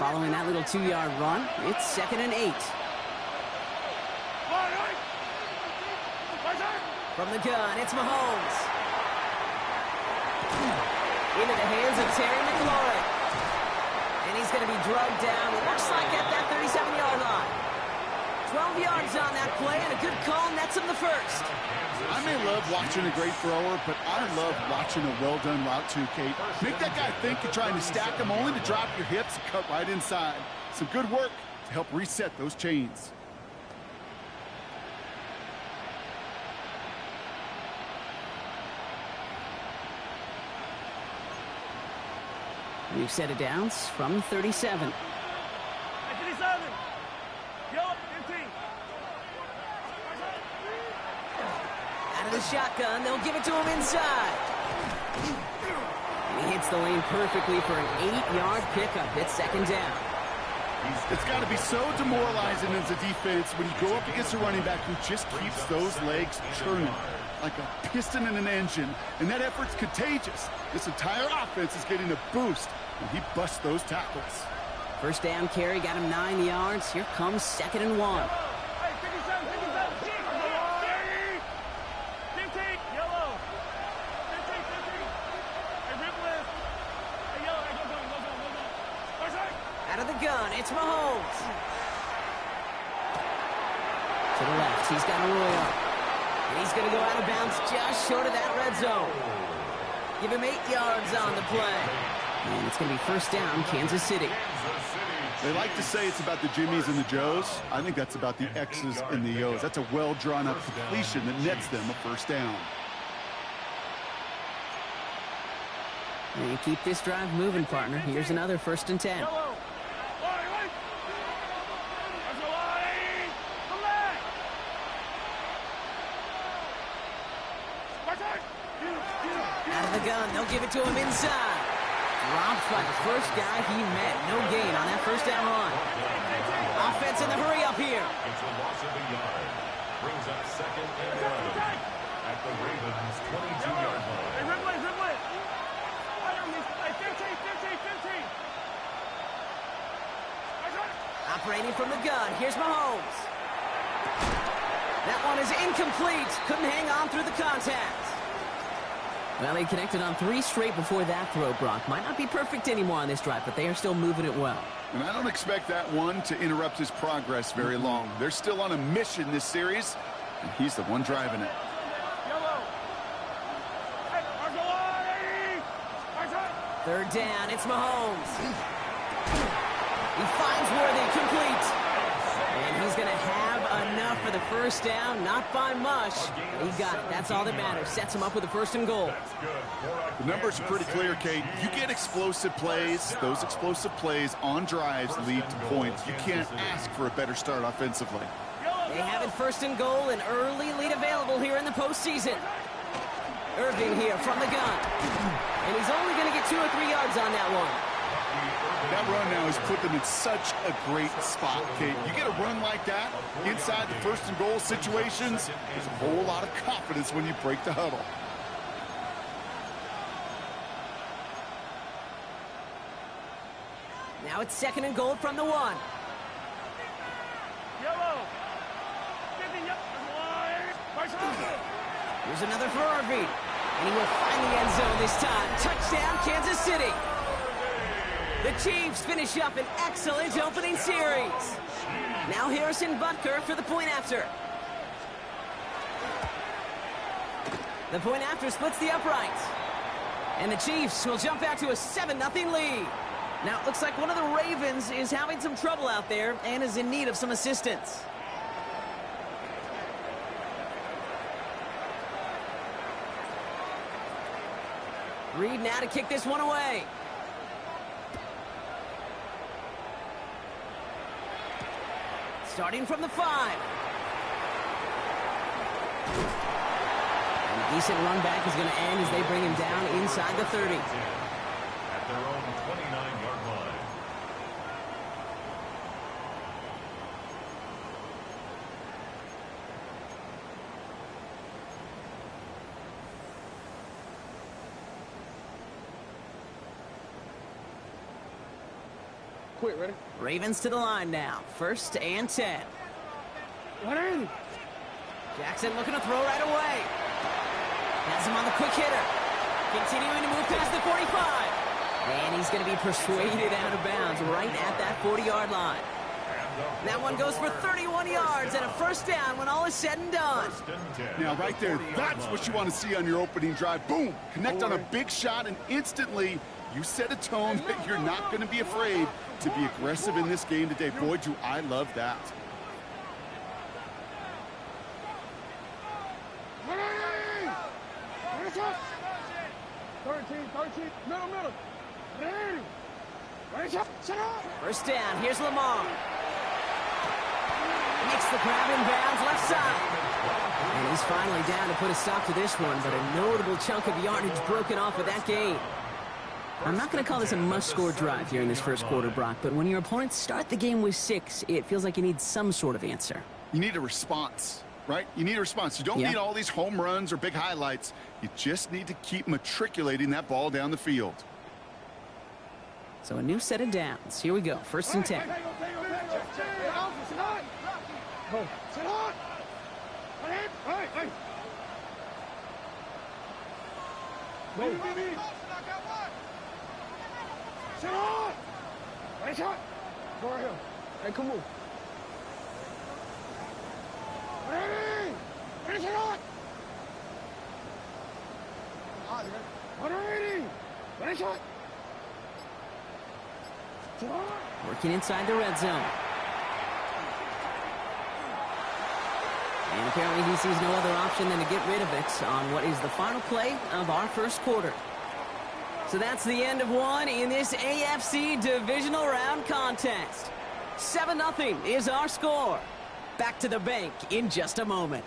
Following that little 2-yard run, it's 2nd and 8. From the gun, it's Mahomes. Into the hands of Terry McLaurin. And he's going to be drugged down, it looks like at that 37-yard line. 12 yards on that play, and a good call nets him the first. I may love watching a great thrower, but I love watching a well-done route too, Kate. Make that guy think you're trying to stack him, only to drop your hips and cut right inside. Some good work to help reset those chains. We've set it down from 37. Out of the shotgun, they'll give it to him inside. And he hits the lane perfectly for an 8-yard pickup. It's 2nd down. It's got to be so demoralizing as a defense when you go up against a running back who just keeps those legs churning like a piston in an engine, and that effort's contagious. This entire offense is getting a boost when he busts those tackles. First down carry got him 9 yards. Here comes 2nd and 1. Out of the gun, it's Mahomes. To the left, he's got a Royal. And he's going to go out of bounds just short of that red zone. Give him 8 yards on the play. And it's going to be first down, Kansas City. They like to say it's about the Jimmies and the Joes. I think that's about the X's and the O's. That's a well-drawn-up completion that nets them a first down. And you keep this drive moving, partner. Here's another 1st and 10. Out of the gun, they'll give it to him inside. Dropped by the first guy he met. No gain on that first down run. Offense in the hurry up here. It's a loss of a yard. Brings up 2nd and 1 at the Ravens' 22-yard line. Operating from the gun, here's Mahomes. That one is incomplete. Couldn't hang on through the contact. Well, they connected on 3 straight before that throw, Brock. Might not be perfect anymore on this drive, but they are still moving it well. And I don't expect that one to interrupt his progress very long. They're still on a mission this series, and he's the one driving it. Third down, it's Mahomes. He finds Worthy, complete. And he's going to have enough for the first down, not by much. But he got it. That's all that matters. Sets him up with a 1st and goal. The numbers are pretty clear, Kate. You get explosive plays. Those explosive plays on drives lead to points. You can't ask for a better start offensively. They have it 1st and goal, an early lead available here in the postseason. Irving here from the gun. And he's only going to get 2 or 3 yards on that one. That run now has put them in such a great spot, Kate. You get a run like that inside the 1st and goal situations, there's a whole lot of confidence when you break the huddle. Now it's 2nd and goal from the 1. Here's another for Irving. And he will find the end zone this time. Touchdown, Kansas City. The Chiefs finish up an excellent opening series. Now Harrison Butker for the point after. The point after splits the uprights. And the Chiefs will jump out to a 7-0 lead. Now it looks like one of the Ravens is having some trouble out there and is in need of some assistance. Reed now to kick this one away. Starting from the 5. And a decent run back is going to end as they bring him down inside the 30. At their own 29-yard line. Quick, ready? Ravens to the line now. 1st and 10. Jackson looking to throw right away. Has him on the quick hitter. Continuing to move past the 45. And he's going to be persuaded out of bounds right at that 40-yard line. That one goes for 31 yards and a 1st down when all is said and done. Now, right there, that's what you want to see on your opening drive. Boom! Connect on a big shot, and instantly you set a tone that you're not going to be afraid to be aggressive in this game today. Boy, do I love that. Middle. 1st down, here's Lamar. Makes the grab in bounds, left side. And he's finally down to put a stop to this one, but a notable chunk of yardage broken off with that gain. I'm not going to call this a must-score drive here in this 1st quarter, Brock, but when your opponents start the game with 6, it feels like you need some sort of answer. You need a response, right? You need a response. You don't need all these home runs or big highlights. You just need to keep matriculating that ball down the field. So a new set of downs. Here we go. 1st and 10. Hey, come on. Working inside the red zone. And apparently he sees no other option than to get rid of it on what is the final play of our 1st quarter. So that's the end of one in this AFC divisional round contest. 7-0 is our score. Back to the bank in just a moment.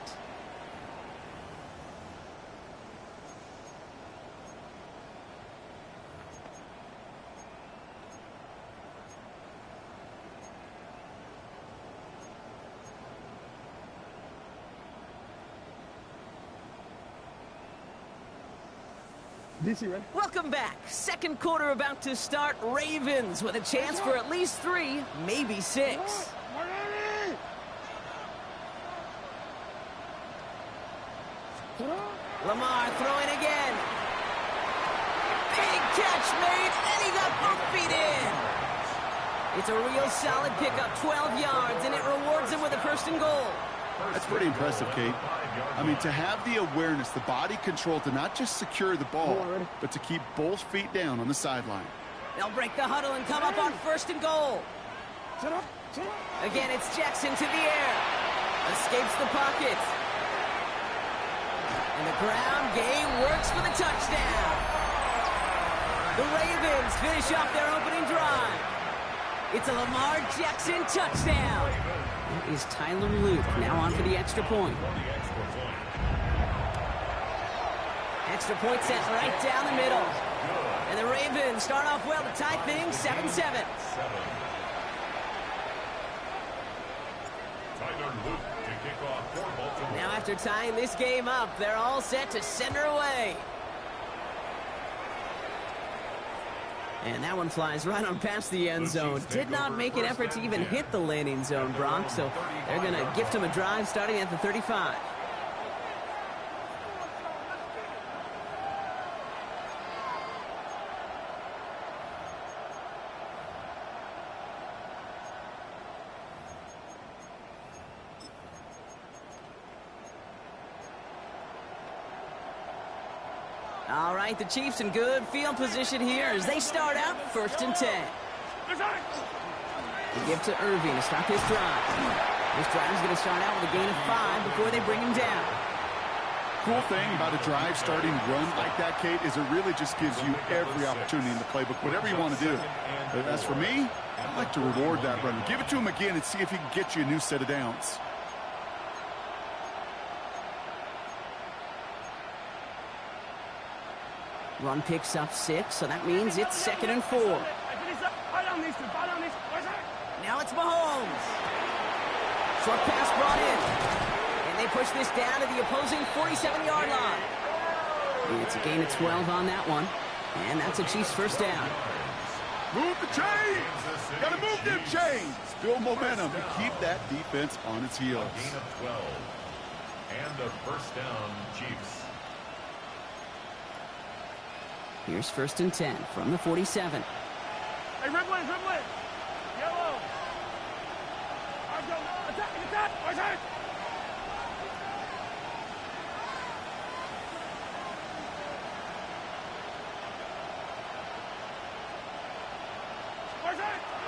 DC, ready? Welcome back. 2nd quarter about to start. Ravens with a chance for at least 3, maybe 6. Lamar throwing again. Big catch made, and he got both feet in. It's a real solid pickup, 12 yards, and it rewards him with a 1st and goal. That's pretty impressive, Kate. I mean, to have the awareness, the body control to not just secure the ball, but to keep both feet down on the sideline. They'll break the huddle and come up on 1st and goal. Again, it's Jackson to the air. Escapes the pocket. And the ground game works for the touchdown. The Ravens finish off their opening drive. It's a Lamar Jackson touchdown. That is Tyler Luke now on for the extra point. Extra point set right down the middle. And the Ravens start off well to tie things 7-7. Now after tying this game up, they're all set to send her away. And that one flies right on past the end zone. Did not make an effort to even hit the landing zone, Brock. So they're going to gift him a drive starting at the 35. All right, the Chiefs in good field position here as they start out 1st and 10. They give to Irving to start this drive. This drive is going to start out with a gain of 5 before they bring him down. Cool thing about a drive starting run like that, Kate, is it really just gives you every opportunity in the playbook, whatever you want to do. As for me, I'd like to reward that run. Give it to him again and see if he can get you a new set of downs. Run picks up 6, so that means it's 2nd and 4. Now it's Mahomes. Short pass brought in. And they push this down to the opposing 47-yard line. It's a gain of 12 on that one. And that's a Chiefs 1st down. Move the chains. Got to move them chains. Build momentum to keep that defense on its heels. A gain of 12. And a first down, Chiefs. Here's 1st and 10 from the 47. Hey, dribble it. Yellow. All right, go. Attack. Attack.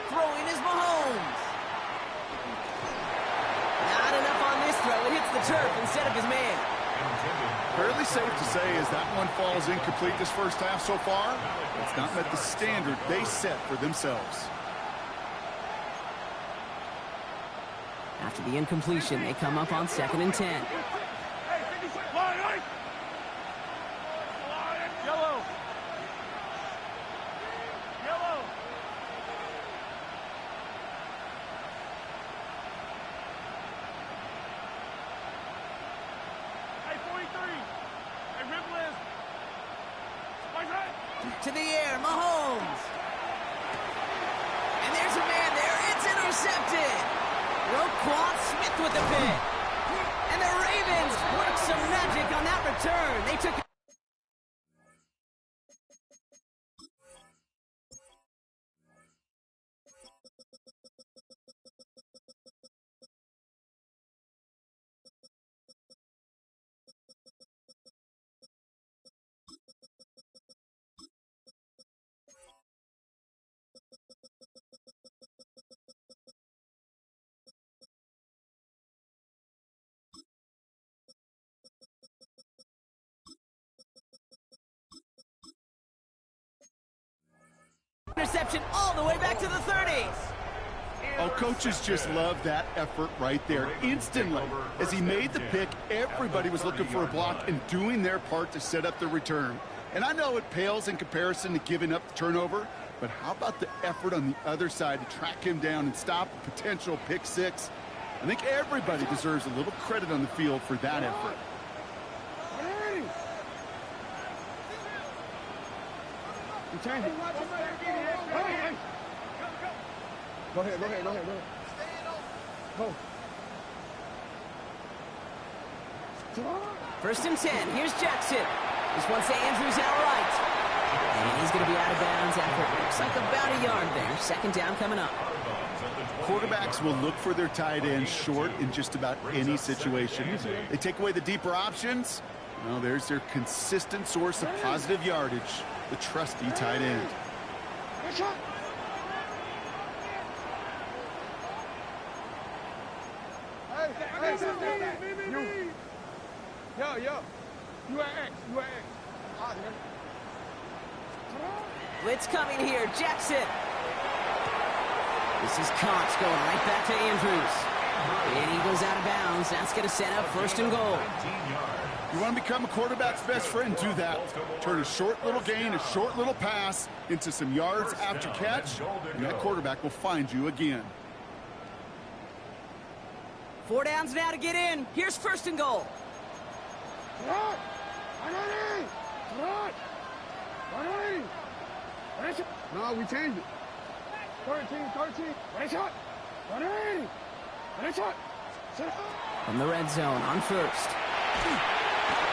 Throwing is Mahomes. Not enough on this throw. It hits the turf instead of his man. Fairly safe to say as that one falls incomplete this first half so far. It's not met the standard they set for themselves. After the incompletion, they come up on 2nd and 10. Yellow. Hey, 43. Hey, dribble is. To the air, Mahomes. And there's a man there. It's intercepted. Roquan Smith with the pick. And the Ravens work some magic on that return. They took interception all the way back to the 30s. Oh, coaches just love that effort right there. Instantly, as he made the pick, everybody was looking for a block and doing their part to set up the return. And I know it pales in comparison to giving up the turnover, but how about the effort on the other side to track him down and stop a potential pick six? I think everybody deserves a little credit on the field for that effort. Change it. Go ahead. Go. 1st and 10. Here's Jackson. This one's to Andrews out right. And he's going to be out of bounds after it looks like about a yard there. 2nd down coming up. Quarterbacks will look for their tight ends short in just about any situation. They take away the deeper options. Well, there's their consistent source of positive yardage, the trusty tight end. Yo. You at X. Blitz coming here. Jackson. This is Cox going right back to Andrews. And he goes out of bounds. That's going to set up 1st and goal. You want to become a quarterback's best friend, do that. Turn a short little gain, a short little pass into some yards after catch, and that quarterback will find you again. 4 downs now to get in. Here's 1st and goal. No, we changed it. 13. From the red zone on 1st.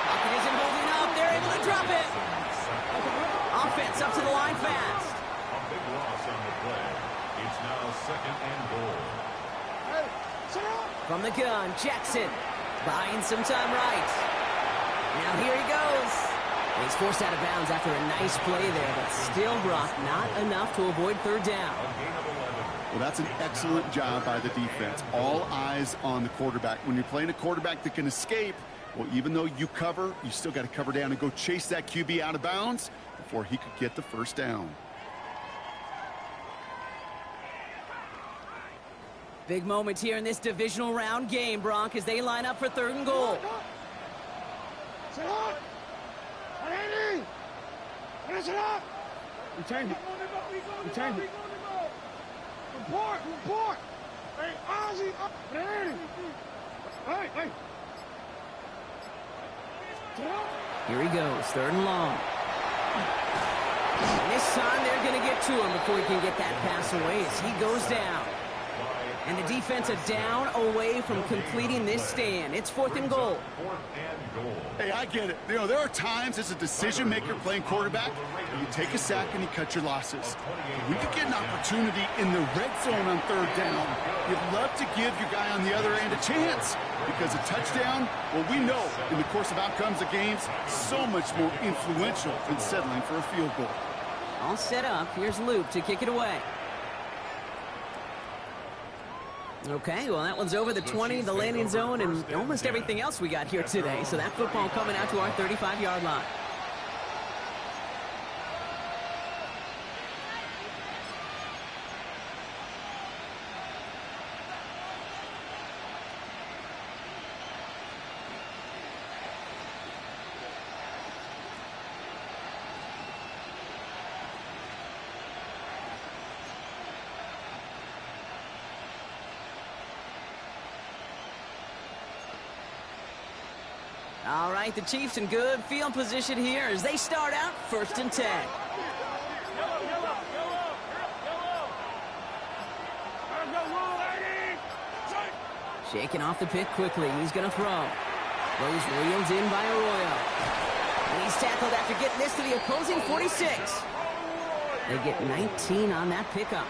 Pocket isn't holding up. They're able to drop it. Offense up to the line fast. A big loss on the play. It's now 2nd and goal. From the gun, Jackson buying some time right. Now here he goes. He's forced out of bounds after a nice play there, but still, Brock, not enough to avoid 3rd down. Well, that's an excellent job by the defense. All eyes on the quarterback. When you're playing a quarterback that can escape, well, even though you cover, you still got to cover down and go chase that QB out of bounds before he could get the 1st down. Big moment here in this divisional round game, Bronk, as they line up for 3rd and goal. We changed it. Report. Hey, Ozzy, up. Hey. Here he goes, 3rd and long. And this time they're going to get to him before he can get that pass away as he goes down. And the defense a down away from completing this stand. It's 4th and goal. Hey, I get it. You know, there are times as a decision maker playing quarterback, you take a sack and you cut your losses. When you get an opportunity in the red zone on 3rd down, you'd love to give your guy on the other end a chance, because a touchdown, well, we know in the course of outcomes of games, so much more influential than settling for a field goal. All set up. Here's Luke to kick it away. Okay, well, that one's over the 20, the landing zone, and almost everything else we got here today. So that football coming out to our 35-yard line. All right, the Chiefs in good field position here as they start out 1st and 10. Shaking off the pick quickly. He's going to throw. Those reeled in by Arroyo. And he's tackled after getting this to the opposing 46. They get 19 on that pickup.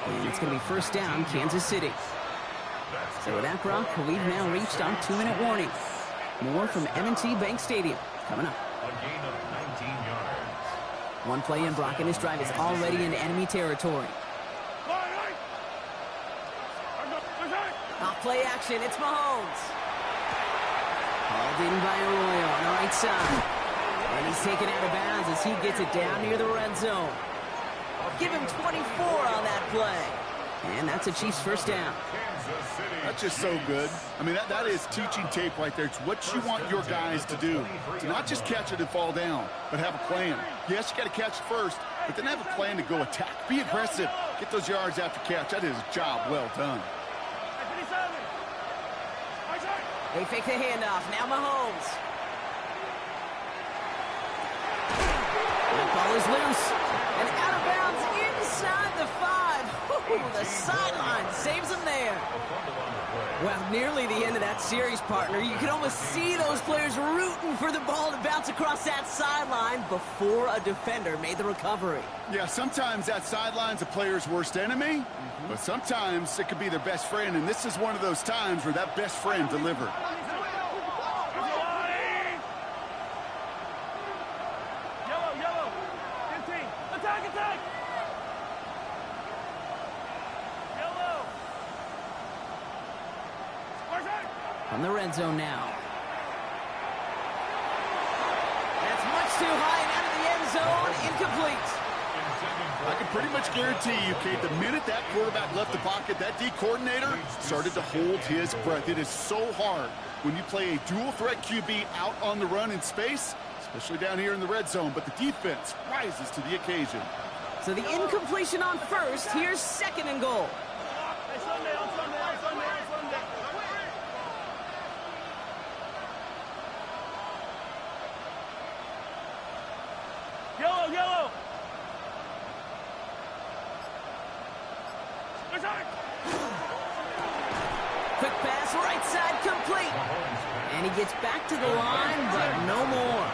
And it's going to be 1st down, Kansas City. So with that, Brock, we've now reached our 2-minute warning. More from M&T Bank Stadium coming up. A gain of 19 yards. One play in, Brock, and his drive is already into enemy territory. Off play action, it's Mahomes. Hauled in by Arroyo on the right side. And he's taken out of bounds as he gets it down near the red zone. Give him 24 on that play. And that's a Chiefs 1st down. That's just so good. I mean, that is teaching tape right there. It's what you want your guys to do. To not just catch it and fall down, but have a plan. Yes, you got to catch it first, but then have a plan to go attack. Be aggressive. Get those yards after catch. That is a job well done. They fake the handoff. Now Mahomes. That ball is loose. And out of bounds inside the 5. The sideline saves him there. Well, nearly the end of that series, partner. You can almost see those players rooting for the ball to bounce across that sideline before a defender made the recovery. Yeah, sometimes that sideline's a player's worst enemy, but sometimes it could be their best friend, and this is one of those times where that best friend delivered. Yellow. 15. Attack. From the red zone now. That's much too high and out of the end zone. Incomplete. I can pretty much guarantee you, Kate, the minute that quarterback left the pocket, that D coordinator started to hold his breath. It is so hard when you play a dual-threat QB out on the run in space, especially down here in the red zone, but the defense rises to the occasion. So the incompletion on 1st. Here's 2nd and goal. Yellow. Quick pass, right side, complete. And he gets back to the line, but no more.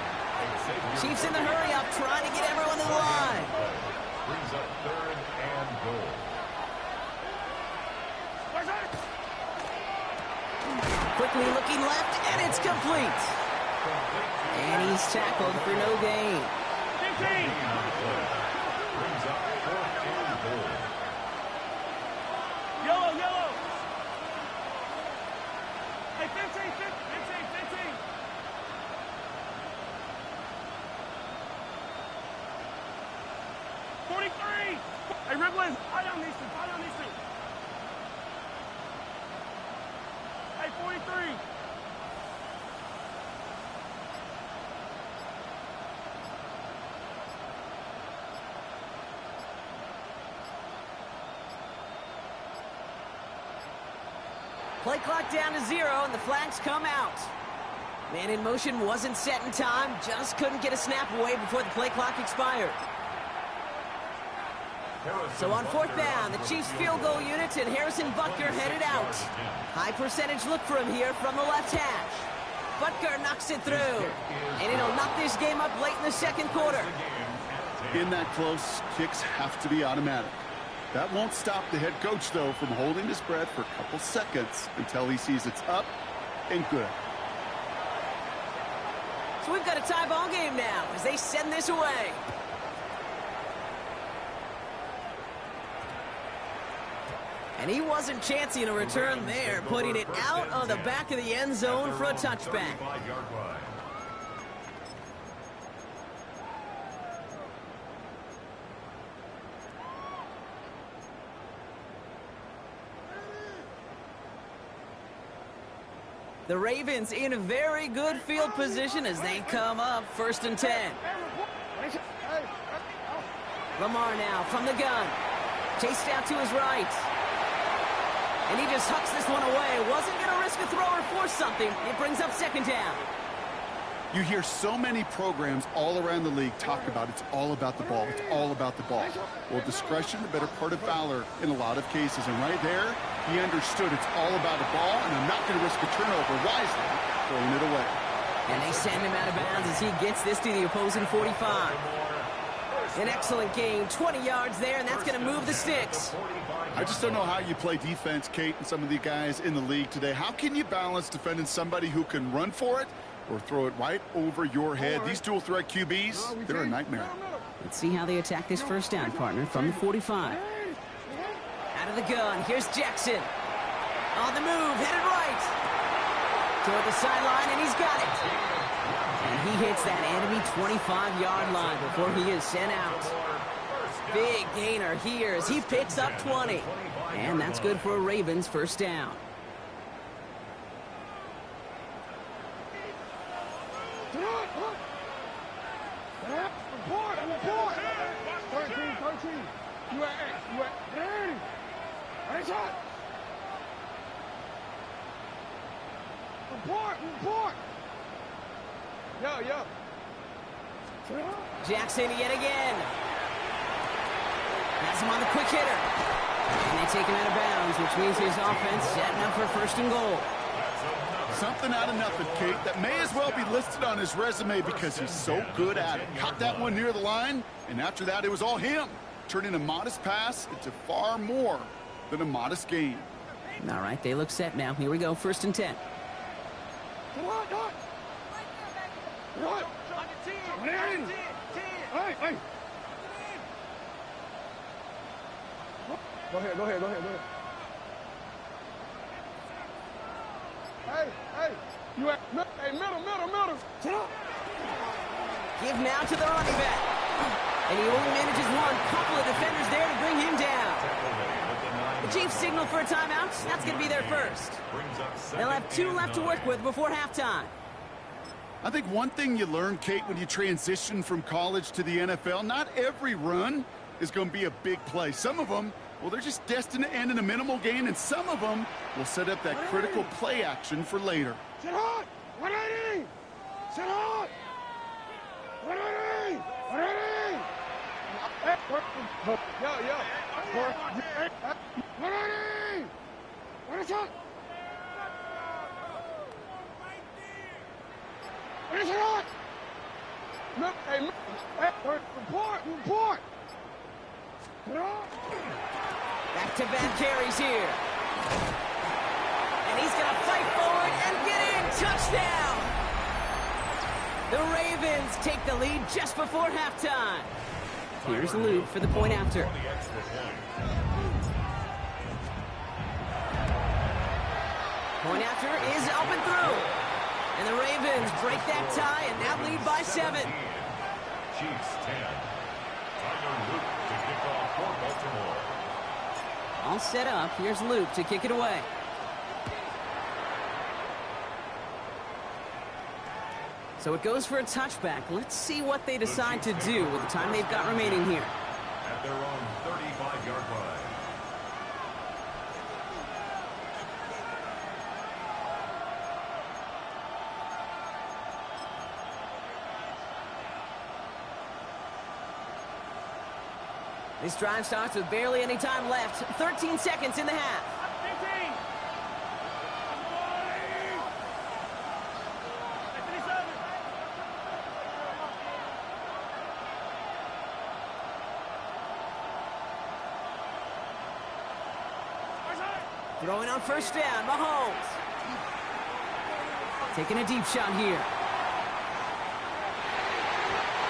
Chiefs in the hurry-up, trying to get everyone to the line. Brings up 3rd and goal. Quickly looking left, and it's complete. And he's tackled for no gain. 15. Brings up 4th and goal. Yellow. Hey, 15. 43. Hey, Riblin, eye on these two. Hey, 43. Play clock down to 0, and the flags come out. Man in motion wasn't set in time, just couldn't get a snap away before the play clock expired. So on fourth down, the Chiefs field goal unit and Harrison Butker headed out. High percentage look for him here from the left hash. Butker knocks it through, and it'll knock this game up late in the second quarter. In that close, kicks have to be automatic. That won't stop the head coach, though, from holding his breath for a couple seconds until he sees it's up and good. So we've got a tie ball game now as they send this away. And he wasn't chancing a return there, putting it out on the back of the end zone for a touchback. The Ravens in a very good field position as they come up 1st and 10. Lamar now from the gun. Chased out to his right. And he just hucks this one away. Wasn't going to risk a throw or force something. It brings up 2nd down. You hear so many programs all around the league talk about it's all about the ball. It's all about the ball. Well, discretion, the better part of valor in a lot of cases. And right there, he understood it's all about the ball, and I'm not going to risk a turnover wisely, throwing it away. And they send him out of bounds as he gets this to the opposing 45. An excellent gain, 20 yards there, and that's going to move the sticks. I just don't know how you play defense, Kate, and some of the guys in the league today. How can you balance defending somebody who can run for it or throw it right over your head? These dual threat QBs, they're a nightmare. Let's see how they attack this 1st down, partner, from the 45. Out of the gun, here's Jackson. On the move, headed right. Toward the sideline, and he's got it. And he hits that enemy 25-yard line before he is sent out. Big gainer here as he picks up 20. And that's good for a Ravens 1st down. Jackson yet again. Has him on the quick hitter. And they take him out of bounds, which means his offense setting up for 1st and goal. Something out of nothing, Kate, that may as well be listed on his resume because he's so good at it. Caught that one near the line, and after that, it was all him. Turning a modest pass into far more than a modest gain. All right, they look set now. Here we go, 1st and 10. Come on, go. What? On your team. Hey. Go ahead. Hey. You at middle. Sit up. Give now to the running back. And he only manages one. Couple of defenders there to bring him down. The Chiefs signal for a timeout. That's going to be their first. They'll have 2 left to work with before halftime. I think one thing you learn, Kate, when you transition from college to the NFL, not every run is going to be a big play. Some of them, well, they're just destined to end in a minimal gain, and some of them will set up that critical play action for later. Sit hot. 180. Sit hot. 180. 180. Yo. 180. What is that? What is it? Report. Back-to-back carries here. And he's going to fight forward and get in. Touchdown! The Ravens take the lead just before halftime. Here's Luke for the point after. Point after is up and through. And the Ravens break that tie and now lead by 7. Chiefs 10. Tyler Luke to kick off for Baltimore. All set up. Here's Luke to kick it away. So it goes for a touchback. Let's see what they decide to do with the time they've got remaining here. At their own 35-yard line. This drive starts with barely any time left. 13 seconds in the half. 15. Throwing on first down, Mahomes. Taking a deep shot here.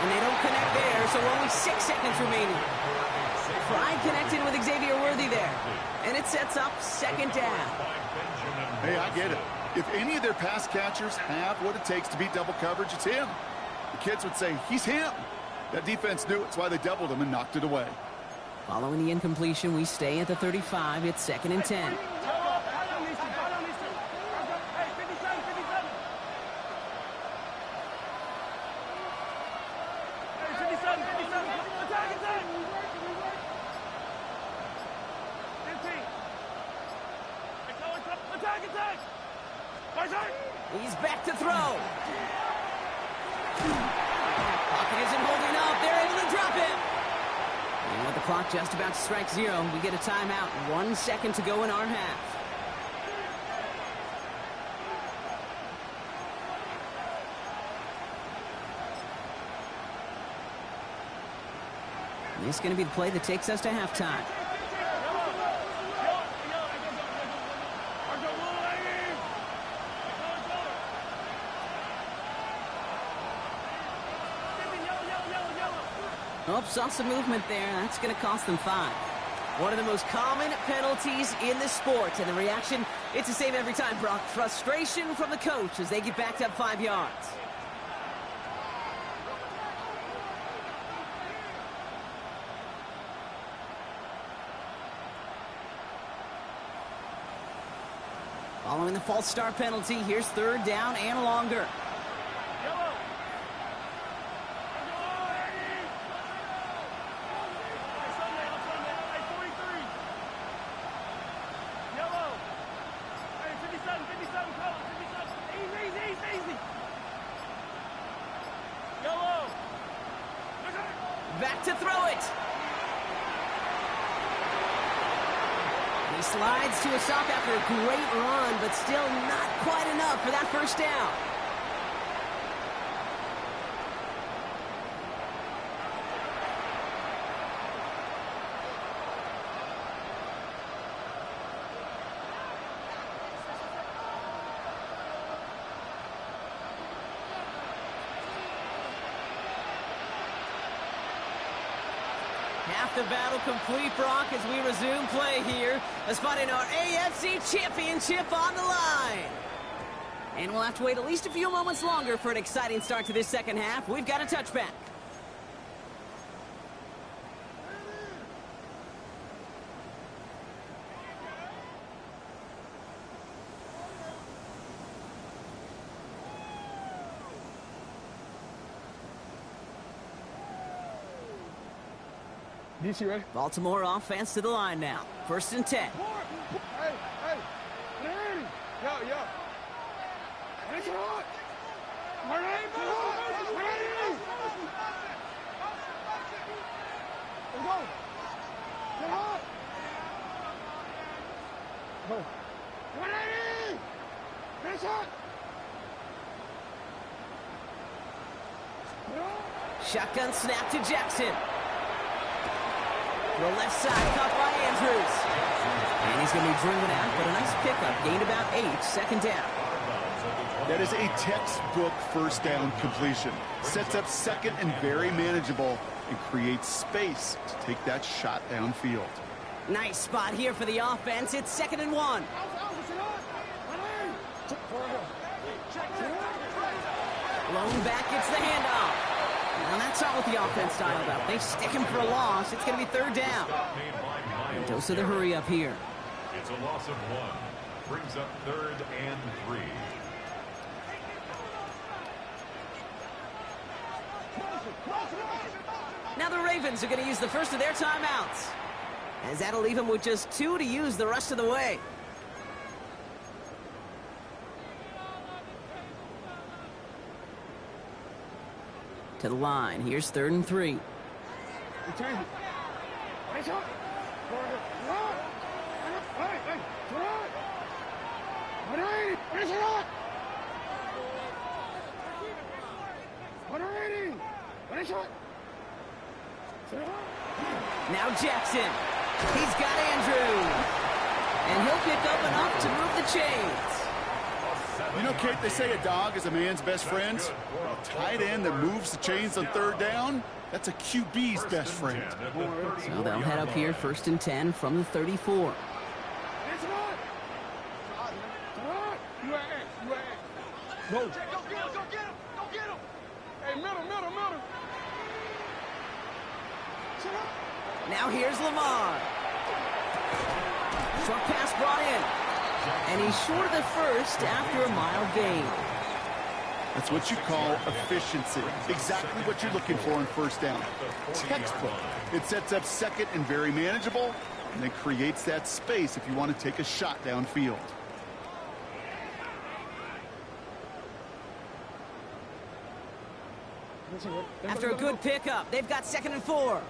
And they don't connect there, so only 6 seconds remaining. Pride connected with Xavier Worthy there. And it sets up second down. Hey, I get it. If any of their pass catchers have what it takes to beat double coverage, it's him. The kids would say, he's him. That defense knew it's why they doubled him and knocked it away. Following the incompletion, we stay at the 35. It's 2nd and 10. He's back to throw. Pocket isn't holding up. They're able to drop him. And with the clock just about to strike 0, we get a timeout. 1 second to go in our half. This is going to be the play that takes us to halftime. Oh, saw some movement there. That's going to cost them 5. One of the most common penalties in the sport. And the reaction, it's the same every time, Brock. Frustration from the coach as they get backed up 5 yards. Following the false start penalty, here's 3rd down and longer. Back to throw it. He slides to a stop after a great run, but still not quite enough for that first down. Half the battle complete, Brock, as we resume play here. As spotting our AFC Championship on the line. And we'll have to wait at least a few moments longer for an exciting start to this second half. We've got a touchback. DC ready? Baltimore offense to the line now. 1st and 10. Hey, ready? Yo. It's hot. We're ready. Let's go. Get hot. Go. Ready. Finish hot. Shotgun snap to Jackson. The left side, caught by Andrews. And he's going to be driven out, but a nice pickup. Gained about 8, 2nd down. That is a textbook first down completion. Sets up 2nd and very manageable and creates space to take that shot downfield. Nice spot here for the offense. It's 2nd and 1. Blown back, gets the handoff. And that's not what the offense dialed up. They stick him for a loss. It's going to be 3rd down. Dose of the hurry up here. It's a loss of 1. Brings up 3rd and 3. Now the Ravens are going to use the first of their timeouts, as that'll leave them with just 2 to use the rest of the way. To the line. Here's 3rd and 3. Now Jackson. He's got Andrew. And he'll pick up enough to move the chains. You know, Kate, they say a dog is a man's best friend. A tight end that moves the chains on third down, that's a QB's best friend. So they'll head up here, 1st and 10 from the 34. Go get him, go get him. Hey, middle. Now here's Lamar. Short pass brought in. And he's short of the first after a mild gain. That's what you call efficiency. Exactly what you're looking for in first down. Textbook. It sets up second and very manageable, and then creates that space if you want to take a shot downfield. After a good pickup, they've got 2nd and 4.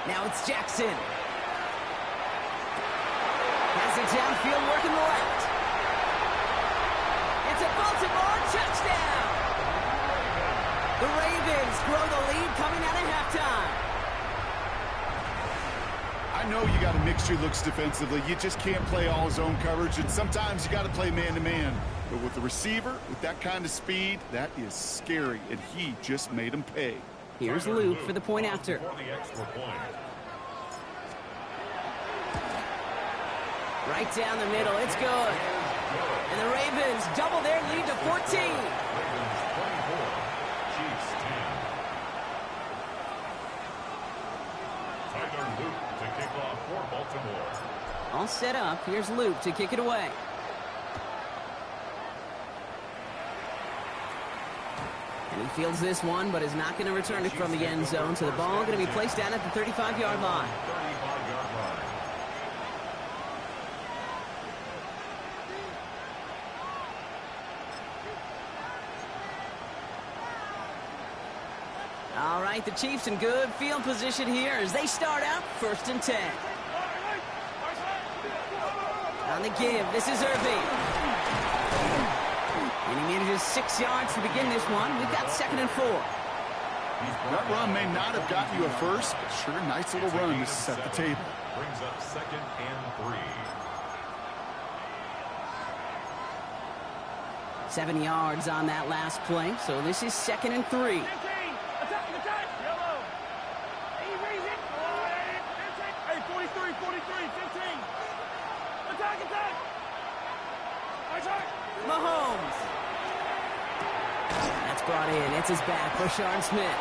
Now it's Jackson. Has it downfield, working left. It's a Baltimore touchdown. The Ravens grow the lead coming out of halftime. I know you got to mix your looks defensively. You just can't play all zone coverage, and sometimes you got to play man-to-man. But with the receiver, with that kind of speed, that is scary, and he just made him pay. Here's Luke for the point after. Right down the middle, it's good. And the Ravens double their lead to 14. All set up. Here's Luke to kick it away. And he fields this one, but is not going to return it from the end zone. So the ball going to be placed down at the 35-yard line. All right, the Chiefs in good field position here as they start out 1st and 10. On the give, this is Irving. And he manages 6 yards to begin this one. We've got 2nd and 4. That run may not have gotten you a first, but sure, nice little run to set the table. Brings up 2nd and 3. 7 yards on that last play, so this is 2nd and 3. Hey, 43, 15. Attack. Mahomes. That's brought in. It's his back, Rashawn Smith.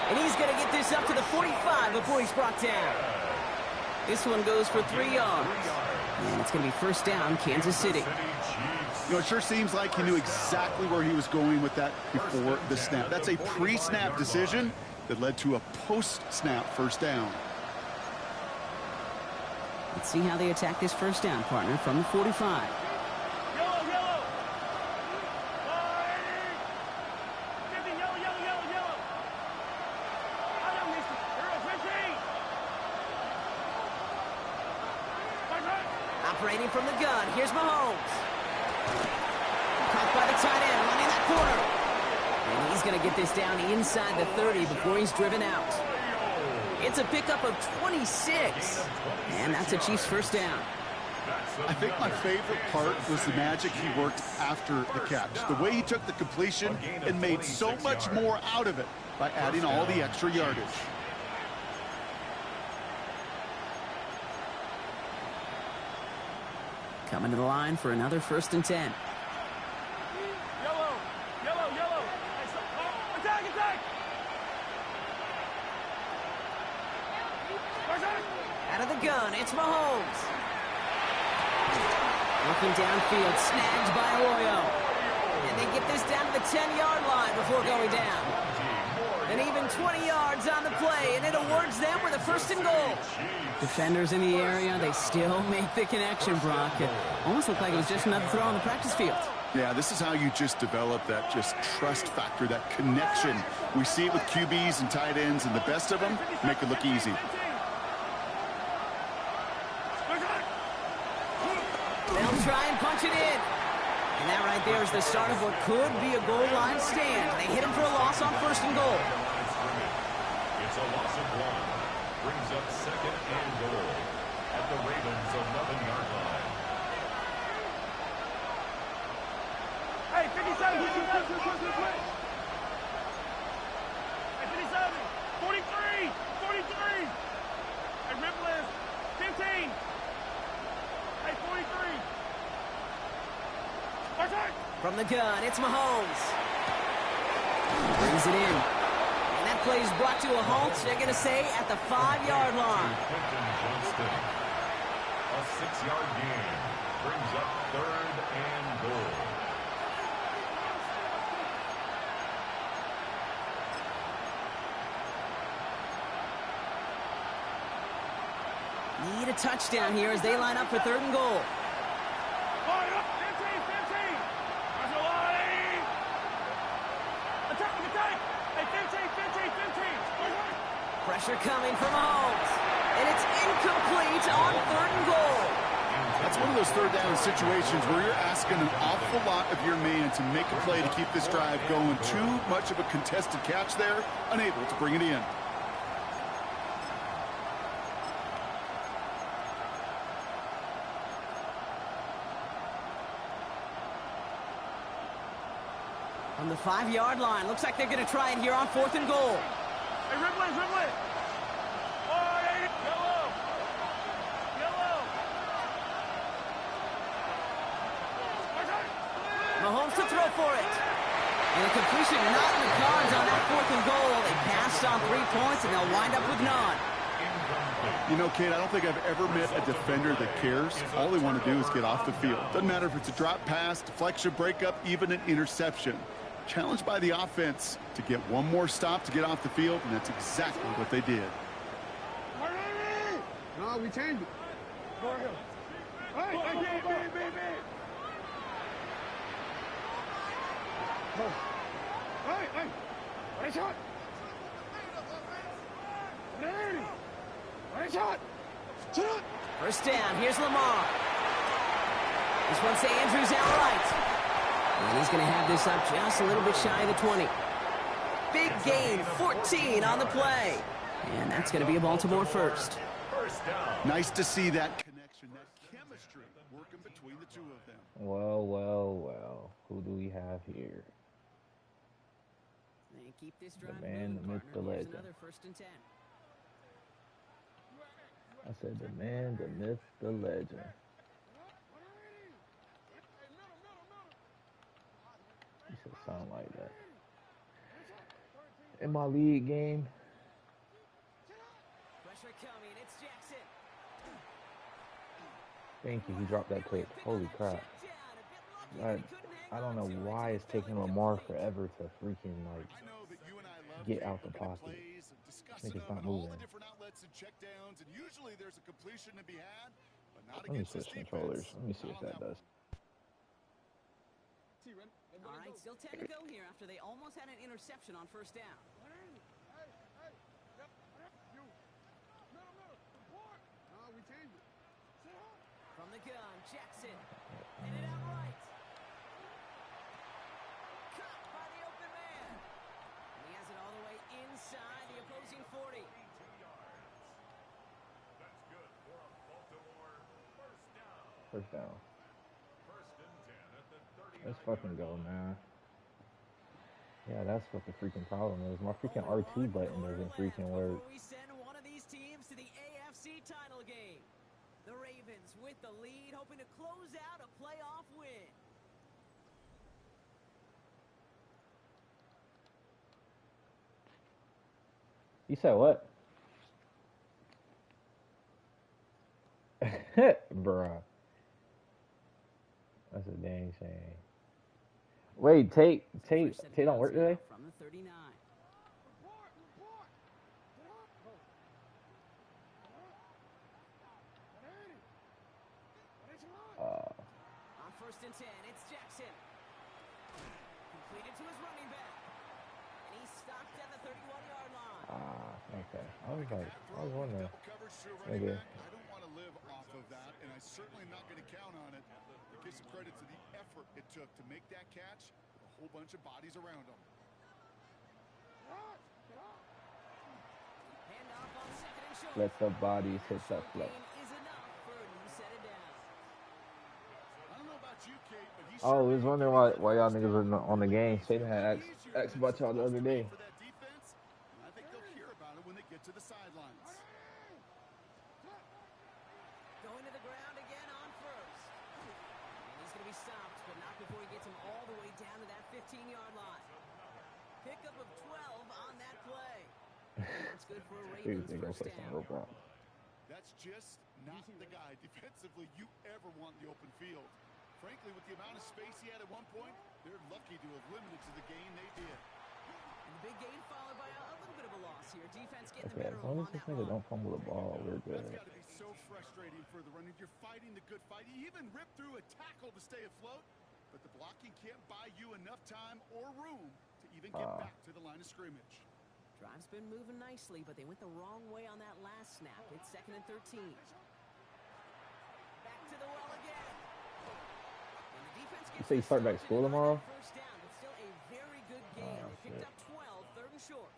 And he's going to get this up to the 45 before he's brought down. This one goes for 3 yards. And it's going to be 1st down, Kansas City. You know, it sure seems like he knew exactly where he was going with that before the snap. That's a pre-snap decision that led to a post-snap 1st down. Let's see how they attack this 1st down, partner, from the 45. Yellow. 50, yellow. I am Mr. Earl 15. Operating from the gun, here's Mahomes. Caught by the tight end, running that corner. And he's going to get this down inside the 30 before he's driven out. It's a pickup of 26. And that's a Chiefs 1st down. I think my favorite part was the magic he worked after the catch. The way he took the completion and made so much more out of it by adding all the extra yardage. Coming to the line for another 1st and 10. Yellow. Attack. Out of the gun, it's Mahomes. Looking downfield, snagged by Arroyo. And they get this down to the 10-yard line before going down. And even 20 yards on the play, and it awards them with a 1st and goal. Defenders in the area, they still make the connection, Brock. It almost looked like it was just another throw on the practice field. Yeah, this is how you just develop that just trust factor, that connection. We see it with QBs and tight ends, and the best of them make it look easy. They'll try and punch it in. And that right there is the start of what could be a goal line stand. They hit him for a loss on 1st and goal. It's a loss of 1. Brings up 2nd and goal at the Ravens' 11-yard line. Hey, 57. Hey, 57. 43. 43. Hey, Ripley. 15. Hey, 43. From the gun, it's Mahomes. Brings it in. And that play is brought to a halt, they're going to say, at the 5-yard line. A 6-yard gain brings up 3rd and goal. Need a touchdown here as they line up for 3rd and goal. Pressure coming from Mahomes. And it's incomplete on 3rd and goal. That's one of those 3rd down situations where you're asking an awful lot of your man to make a play to keep this drive going. Too much of a contested catch there, unable to bring it in. On the 5-yard line, looks like they're going to try it here on 4th and goal. Hey, Ripley. Oh, hey, yellow. Mahomes to throw for it. And a completion not in the cards on that 4th and goal. They passed on 3 points, and they'll wind up with none. You know, Kate, I don't think I've ever met a defender that cares. All they want to do is get off the field. Doesn't matter if it's a drop pass, deflection, breakup, even an interception. Challenged by the offense to get one more stop to get off the field, and that's exactly what they did. No, we changed it. Hey. Right shot. Right shot. First down, here's Lamar. This one's to Andrews outright. And he's going to have this up just a little bit shy of the 20. Big gain, 14 on the play. And that's going to be a Baltimore first. Nice to see that connection, that chemistry working between the two of them. Well. Who do we have here? They keep this drive The man, moving, the myth, the partner. Here's legend. another 1st and 10. I said the man, the myth, the legend. You should sound like that. In my league game. Pressure coming, it's Jackson. Thank you, he dropped that quick. Holy crap. I don't know why it's taking Lamar forever to freaking, like, get out the pocket. I think it's not moving. Let me switch controllers. Let me see if that does. All right, still 10 to go here after they almost had an interception on 1st down. From the gun, Jackson. Hit it out right. Cut by the open man. And he has it all the way inside the opposing 40. That's good for a Baltimore first down. First down. 1st and 10 at the 30. Let's fucking go, man. Yeah, that's what the freaking problem is. My freaking R2 button doesn't freaking work. We send one of these teams to the AFC title game. The Ravens with the lead, hoping to close out a playoff win. You said what? Bruh. That's a dang shame. Wait, Tate don't work today? From the 39. first and 10. It's Jackson. Completed to his running back. And he's stopped at the 31-yard line. Okay. I was wondering. Nigga. I don't want to live off of that, and I certainly am not going to count on it. But give some credit to the effort it took to make that catch with a whole bunch of bodies around him. Handoff on second and short. Let the bodies hit the floor. Is enough for a new set it down. I don't know about you, Kate, but he Oh, I was wondering why y'all niggas were on the game. Satan had asked about y'all the other day. for that defense. I think they'll hear about it when they get to the sidelines. Going to the ground again on first. And he's going to be stopped, but not before he gets him all the way down to that 15-yard line. Pickup of 12 on that play. That's good for a Ravens first down. That's just not the guy defensively you ever want in the open field. Frankly, with the amount of space he had at one point, they're lucky to have limited to the gain they did. And the big gain followed by a little bit of a loss here. Defense getting Okay, the better as of long him as on this that nigga run. don't fumble the ball, we're good. That's got to be so frustrating for the running. You're fighting the good fight. You even ripped through a tackle to stay afloat, but the blocking can't buy you enough time or room to even get back to the line of scrimmage. Drive's been moving nicely, but they went the wrong way on that last snap. It's 2nd and 13. Back to the well again. And the defense gets So you start back school tomorrow? first down, but still a very good game. They picked up 12, 3rd and short.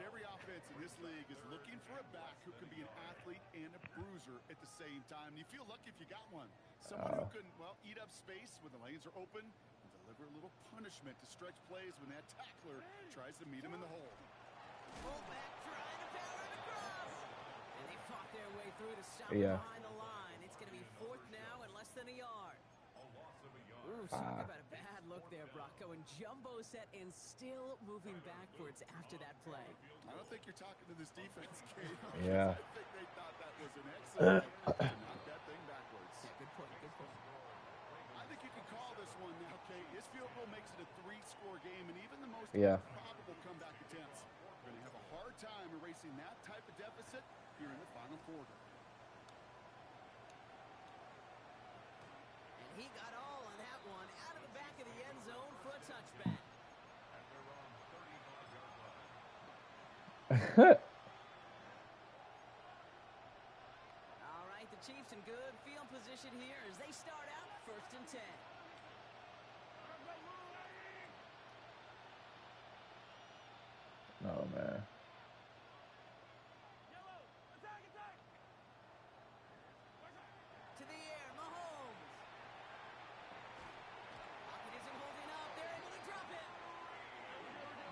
Every offense in this league is looking for a back who can be an athlete and a bruiser at the same time. You feel lucky if you got one. Someone who can, well, eat up space when the lanes are open and deliver a little punishment to stretch plays when that tackler tries to meet him in the hole. Fullback trying to power it across. And they fought their way through to stop behind the line. It's going to be 4th now and less than a yard. Ooh, talk about a bad look there, Brock. Going jumbo set and still moving backwards after that play. I don't think you're talking to this defense, Kate. Yeah. I think they thought that was an excellent to knock that thing backwards. Yeah, good point, good point. I think you can call this one now, Kate. This field goal makes it a 3-score game, and even the most probable comeback attempts are going to have a hard time erasing that type of deficit here in the final quarter. And he got all on that one out of the back of the end zone for a touchback. All right, the Chiefs in good field position here as they start out 1st and 10. Oh, man. To the air, Mahomes. Pocket isn't holding up. They're able to drop it.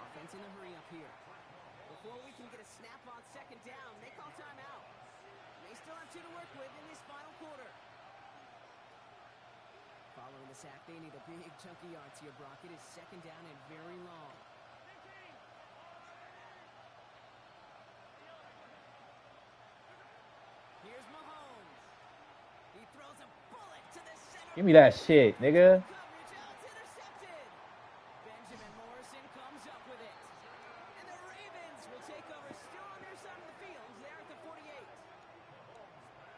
Offense in a hurry up here. Before we can get a snap on 2nd down, they call timeout. They still have 2 to work with in this final quarter. Following the sack, they need a big chunky yards here, Brock. It is 2nd down and very long. Here's Mahomes. He throws a bullet to the center. Give me that shit, nigga. Coverage out, it's intercepted. Benjamin Morrison comes up with it. And the Ravens will take over still on their side of the field. They're at the 48.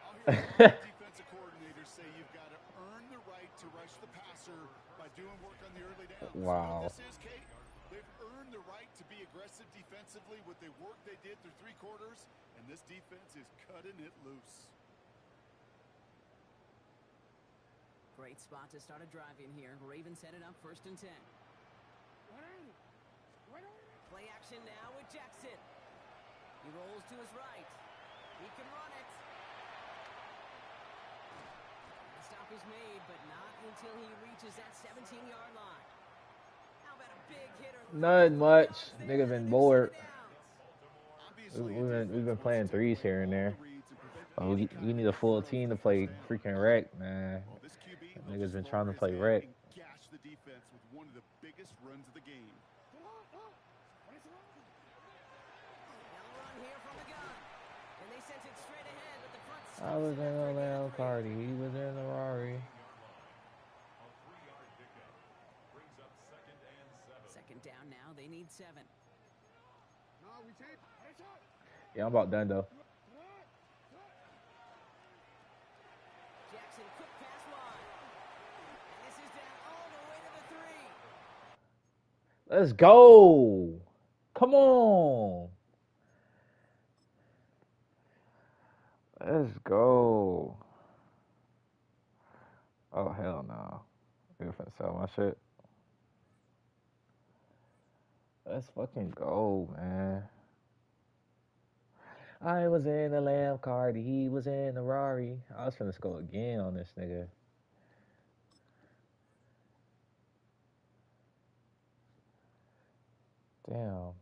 I'll hear a lot of defensive coordinators say you've got to earn the right to rush the passer by doing work on the early downs. Wow. This is, Kate, they've earned the right to be aggressive defensively with the work they did through 3 quarters, and this defense is cutting it loose. Great spot to start a drive in here. Ravens headed up 1st and 10. Play action now with Jackson. He rolls to his right. He can run it. The stop is made, but not until he reaches that 17-yard line. How about a big hitter? Not much. Nigga been bored. We've been playing 3s here and there. We need a full team to play freaking rec, man. Niggas been trying to play rec. Gash the defense with one of the biggest runs of the game. Run here from the gun. And they sent it straight ahead, but the front I was in a little party. He was in a Rari. Second down now. They need 7. Yeah, I'm about done, though. Jackson, quick pass wide. Let's go. Come on. Let's go. Oh, hell no. You're finna sell my shit. Let's fucking go, man. I was in the Lamb car, he was in the Rari. I was finna go again on this nigga. Damn.